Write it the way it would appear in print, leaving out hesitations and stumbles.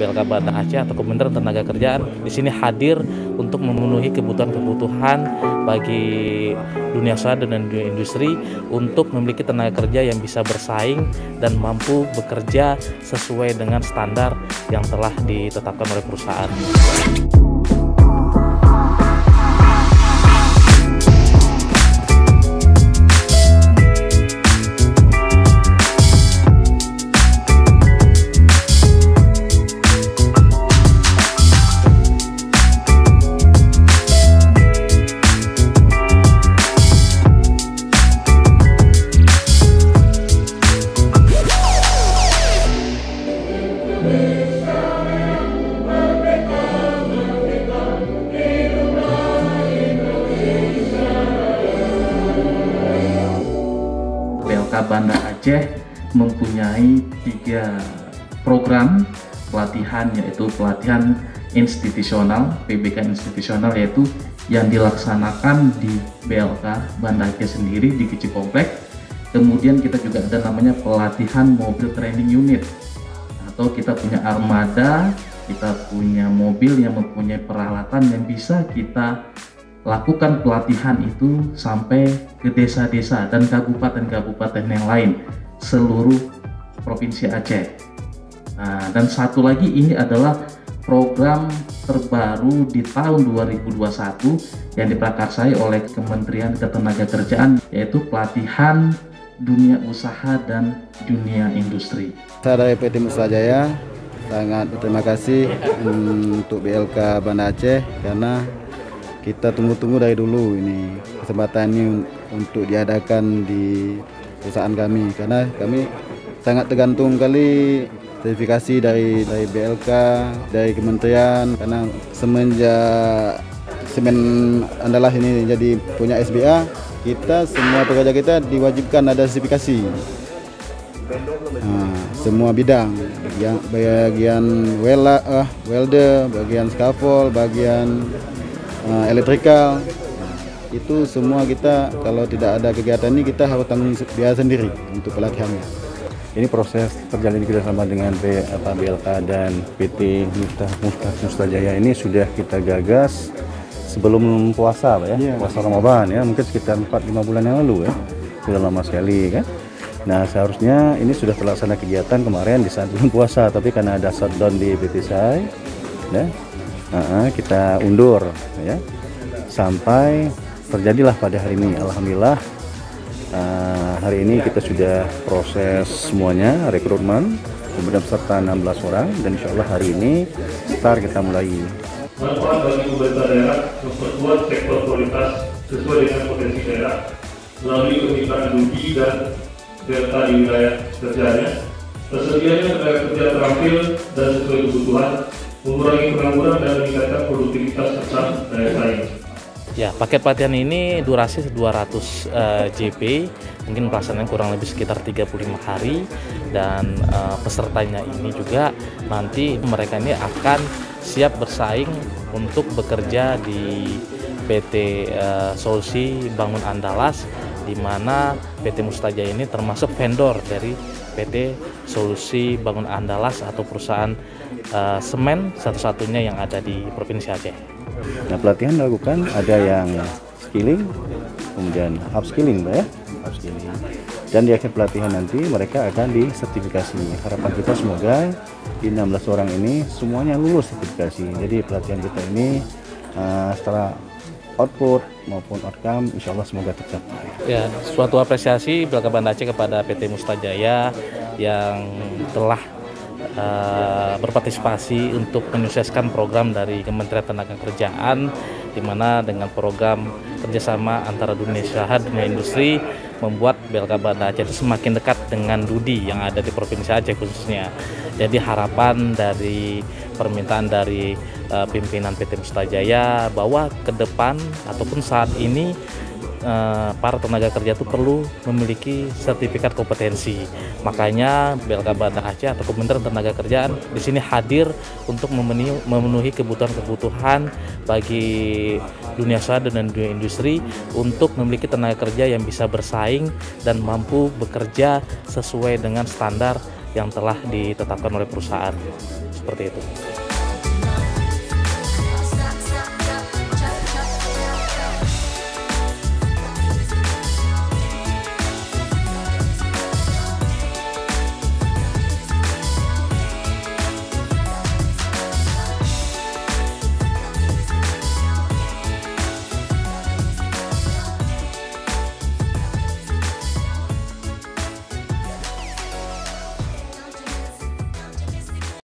BLK Banda Aceh atau Kementerian Tenaga Kerjaan di sini hadir untuk memenuhi kebutuhan-kebutuhan bagi dunia usaha dan dunia industri untuk memiliki tenaga kerja yang bisa bersaing dan mampu bekerja sesuai dengan standar yang telah ditetapkan oleh perusahaan. BLK Banda Aceh mempunyai 3 program pelatihan, yaitu pelatihan institusional, PBK institusional, yaitu yang dilaksanakan di BLK Banda Aceh sendiri di Kecil Komplek. Kemudian kita juga ada namanya pelatihan mobil training unit, atau kita punya armada, kita punya mobil yang mempunyai peralatan yang bisa kita lakukan pelatihan itu sampai ke desa-desa dan kabupaten-kabupaten yang lain seluruh Provinsi Aceh. Nah, dan satu lagi, ini adalah program terbaru di tahun 2021 yang diprakarsai oleh Kementerian Ketenagakerjaan, yaitu pelatihan dunia usaha dan dunia industri. Saya dari PT Mustajaya sangat berterima kasih untuk BLK Banda Aceh karena kita tunggu-tunggu dari dulu ini kesempatan ini untuk diadakan di perusahaan kami, karena kami sangat tergantung kali sertifikasi dari BLK, dari kementerian, karena semenjak Semen Andalas ini jadi punya SBA, kita semua pekerja kita diwajibkan ada sertifikasi. Semua bidang, bagian welder, bagian scaffold, bagian elektrikal, itu semua kita kalau tidak ada kegiatan ini kita harus tanggung biaya sendiri untuk pelatihannya. Ini proses terjalin kerjasama dengan BLK dan PT Mustajaya ini sudah kita gagas sebelum puasa, Pak, ya, puasa Ramadan ya, mungkin sekitar 4-5 bulan yang lalu ya, sudah lama sekali kan. Nah, seharusnya ini sudah terlaksana kegiatan kemarin di saat bulan puasa, tapi karena ada shutdown di PT SAI, ya, kita undur ya, sampai terjadilah pada hari ini. Alhamdulillah hari ini kita sudah proses semuanya, rekrutmen, kemudian peserta 16 orang, dan insya Allah hari ini start kita mulai. Manfaat bagi pemerintah daerah memperkuat sektor kualitas sesuai dengan potensi daerah melalui kemitraan Dudi dan BLK di wilayah kerjanya, tersedianya tenaga kerja terampil dan sesuai kebutuhan, mengurangi pengangguran dan meningkatkan produktivitas serta daya saing. Ya, paket pelatihan ini durasi 200 JP, mungkin pelaksanaannya kurang lebih sekitar 35 hari, dan pesertanya ini juga nanti mereka ini akan siap bersaing untuk bekerja di PT Solusi Bangun Andalas, di mana PT Mustajaya ini termasuk vendor dari PT Solusi Bangun Andalas atau perusahaan semen satu-satunya yang ada di Provinsi Aceh. Nah, pelatihan dilakukan ada yang skilling, kemudian upskilling, Pak, ya, upskilling. Dan di akhir pelatihan nanti mereka akan disertifikasi. Harapan kita semoga di 16 orang ini semuanya lulus sertifikasi. Jadi pelatihan kita ini setelah output maupun outcome insya Allah semoga tercapai. Ya, suatu apresiasi BLK Banda Aceh kepada PT Mustajaya yang telah berpartisipasi untuk menyukseskan program dari Kementerian Tenaga-Kerjaan, di mana dengan program kerjasama antara dunia usaha dan dunia industri membuat BLK Banda Aceh itu semakin dekat dengan Dudi yang ada di Provinsi Aceh khususnya. Jadi harapan dari permintaan dari pimpinan PT Mustajaya bahwa ke depan ataupun saat ini para tenaga kerja itu perlu memiliki sertifikat kompetensi. Makanya BLK Banda Aceh atau Kementerian Tenaga Kerjaan di sini hadir untuk memenuhi kebutuhan-kebutuhan bagi dunia usaha dan dunia industri untuk memiliki tenaga kerja yang bisa bersaing dan mampu bekerja sesuai dengan standar yang telah ditetapkan oleh perusahaan. seperti itu.